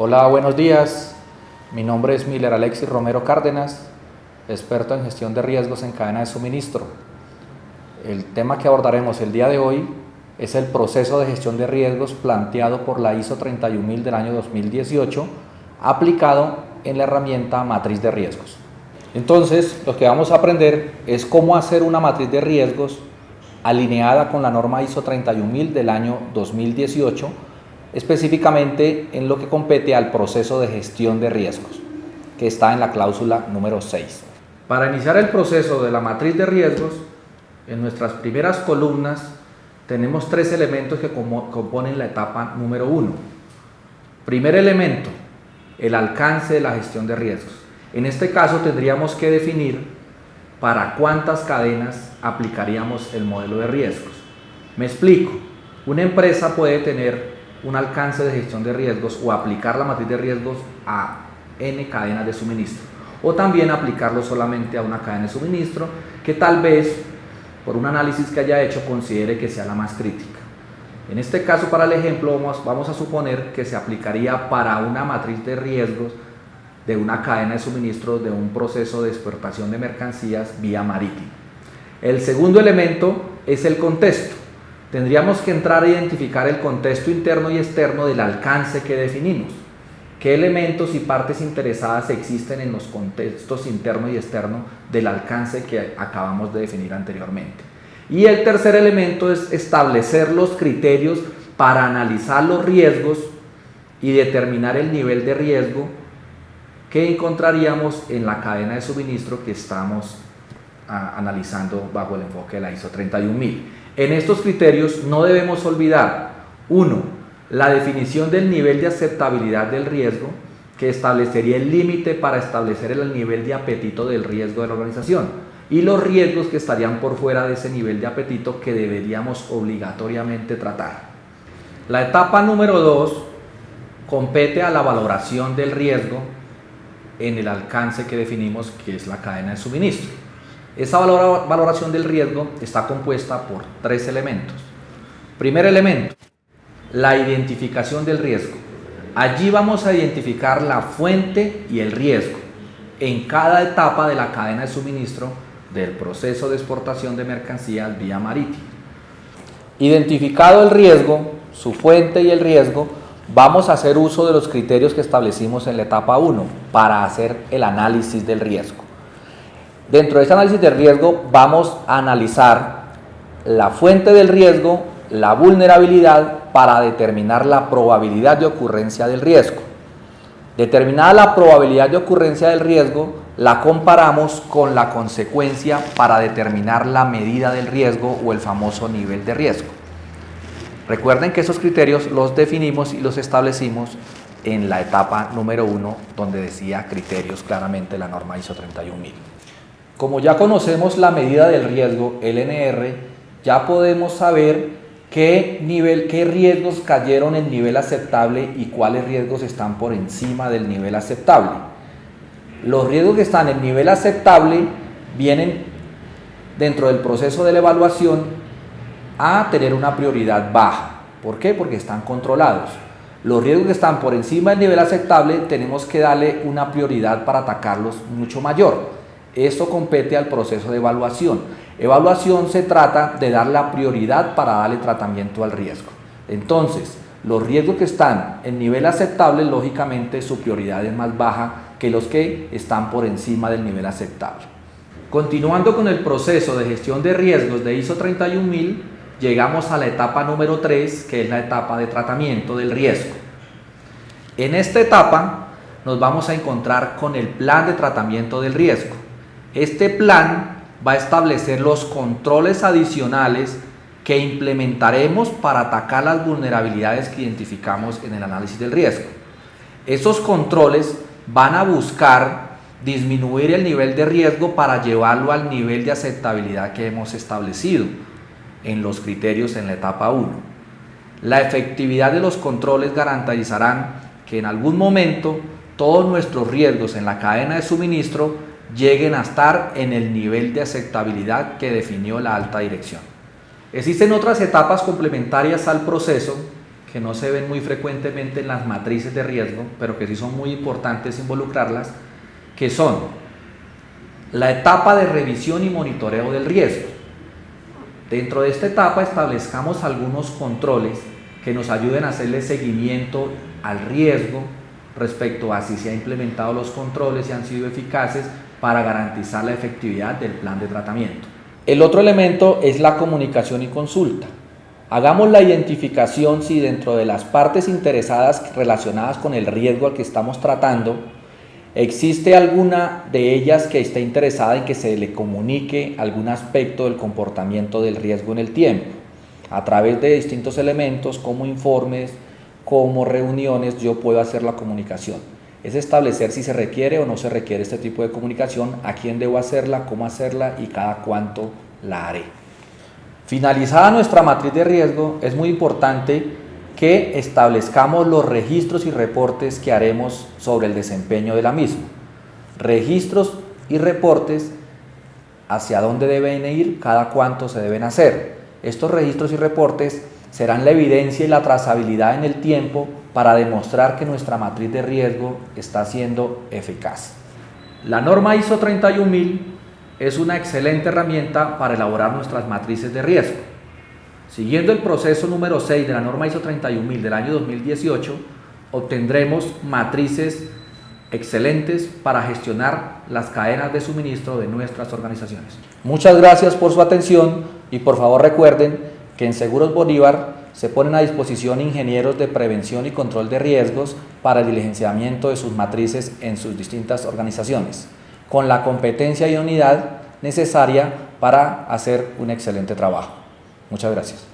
Hola, buenos días. Mi nombre es Miller Alexis Romero Cárdenas, experto en gestión de riesgos en cadena de suministro. El tema que abordaremos el día de hoy es el proceso de gestión de riesgos planteado por la ISO 31000 del año 2018, aplicado en la herramienta matriz de riesgos. Entonces, lo que vamos a aprender es cómo hacer una matriz de riesgos alineada con la norma ISO 31000 del año 2018, específicamente en lo que compete al proceso de gestión de riesgos, que está en la cláusula número 6. Para iniciar el proceso de la matriz de riesgos, en nuestras primeras columnas tenemos tres elementos que componen la etapa número 1. Primer elemento, el alcance de la gestión de riesgos. En este caso tendríamos que definir para cuántas cadenas aplicaríamos el modelo de riesgos. Me explico. Una empresa puede tener un alcance de gestión de riesgos o aplicar la matriz de riesgos a N cadenas de suministro, o también aplicarlo solamente a una cadena de suministro que tal vez por un análisis que haya hecho considere que sea la más crítica. En este caso, para el ejemplo, vamos a suponer que se aplicaría para una matriz de riesgos de una cadena de suministro de un proceso de exportación de mercancías vía marítima. El segundo elemento es el contexto. Tendríamos que entrar a identificar el contexto interno y externo del alcance que definimos. ¿Qué elementos y partes interesadas existen en los contextos interno y externo del alcance que acabamos de definir anteriormente? Y el tercer elemento es establecer los criterios para analizar los riesgos y determinar el nivel de riesgo que encontraríamos en la cadena de suministro que estamos analizando bajo el enfoque de la ISO 31000. En estos criterios no debemos olvidar: 1. La definición del nivel de aceptabilidad del riesgo, que establecería el límite para establecer el nivel de apetito del riesgo de la organización, y los riesgos que estarían por fuera de ese nivel de apetito que deberíamos obligatoriamente tratar. La etapa número 2 compete a la valoración del riesgo en el alcance que definimos, que es la cadena de suministro. Esa valoración del riesgo está compuesta por tres elementos. Primer elemento, la identificación del riesgo. Allí vamos a identificar la fuente y el riesgo en cada etapa de la cadena de suministro del proceso de exportación de mercancías vía marítima. Identificado el riesgo, su fuente y el riesgo, vamos a hacer uso de los criterios que establecimos en la etapa 1 para hacer el análisis del riesgo. Dentro de ese análisis de riesgo vamos a analizar la fuente del riesgo, la vulnerabilidad, para determinar la probabilidad de ocurrencia del riesgo. Determinada la probabilidad de ocurrencia del riesgo, la comparamos con la consecuencia para determinar la medida del riesgo o el famoso nivel de riesgo. Recuerden que esos criterios los definimos y los establecimos en la etapa número 1, donde decía criterios claramente la norma ISO 31000. Como ya conocemos la medida del riesgo, LNR, ya podemos saber qué riesgos cayeron en nivel aceptable y cuáles riesgos están por encima del nivel aceptable. Los riesgos que están en nivel aceptable vienen dentro del proceso de la evaluación a tener una prioridad baja. ¿Por qué? Porque están controlados. Los riesgos que están por encima del nivel aceptable tenemos que darle una prioridad para atacarlos mucho mayor. Esto compete al proceso de evaluación. Evaluación se trata de dar la prioridad para darle tratamiento al riesgo. Entonces, los riesgos que están en nivel aceptable, lógicamente su prioridad es más baja que los que están por encima del nivel aceptable. Continuando con el proceso de gestión de riesgos de ISO 31000, llegamos a la etapa número 3, que es la etapa de tratamiento del riesgo. En esta etapa nos vamos a encontrar con el plan de tratamiento del riesgo. Este plan va a establecer los controles adicionales que implementaremos para atacar las vulnerabilidades que identificamos en el análisis del riesgo. Esos controles van a buscar disminuir el nivel de riesgo para llevarlo al nivel de aceptabilidad que hemos establecido en los criterios en la etapa 1. La efectividad de los controles garantizarán que en algún momento todos nuestros riesgos en la cadena de suministro lleguen a estar en el nivel de aceptabilidad que definió la alta dirección. Existen otras etapas complementarias al proceso que no se ven muy frecuentemente en las matrices de riesgo, pero que sí son muy importantes involucrarlas, que son la etapa de revisión y monitoreo del riesgo. Dentro de esta etapa establezcamos algunos controles que nos ayuden a hacerle seguimiento al riesgo respecto a si se han implementado los controles y han sido eficaces para garantizar la efectividad del plan de tratamiento. El otro elemento es la comunicación y consulta. Hagamos la identificación si dentro de las partes interesadas relacionadas con el riesgo al que estamos tratando, existe alguna de ellas que esté interesada en que se le comunique algún aspecto del comportamiento del riesgo en el tiempo, a través de distintos elementos como informes, como reuniones. Yo puedo hacer la comunicación. Es establecer si se requiere o no se requiere este tipo de comunicación, a quién debo hacerla, cómo hacerla y cada cuánto la haré. Finalizada nuestra matriz de riesgo, es muy importante que establezcamos los registros y reportes que haremos sobre el desempeño de la misma. Registros y reportes, hacia dónde deben ir, cada cuánto se deben hacer. Estos registros y reportes serán la evidencia y la trazabilidad en el tiempo para demostrar que nuestra matriz de riesgo está siendo eficaz. La norma ISO 31000 es una excelente herramienta para elaborar nuestras matrices de riesgo. Siguiendo el proceso número 6 de la norma ISO 31000 del año 2018, obtendremos matrices excelentes para gestionar las cadenas de suministro de nuestras organizaciones. Muchas gracias por su atención y por favor recuerden que en Seguros Bolívar se ponen a disposición ingenieros de prevención y control de riesgos para el diligenciamiento de sus matrices en sus distintas organizaciones, con la competencia y unidad necesaria para hacer un excelente trabajo. Muchas gracias.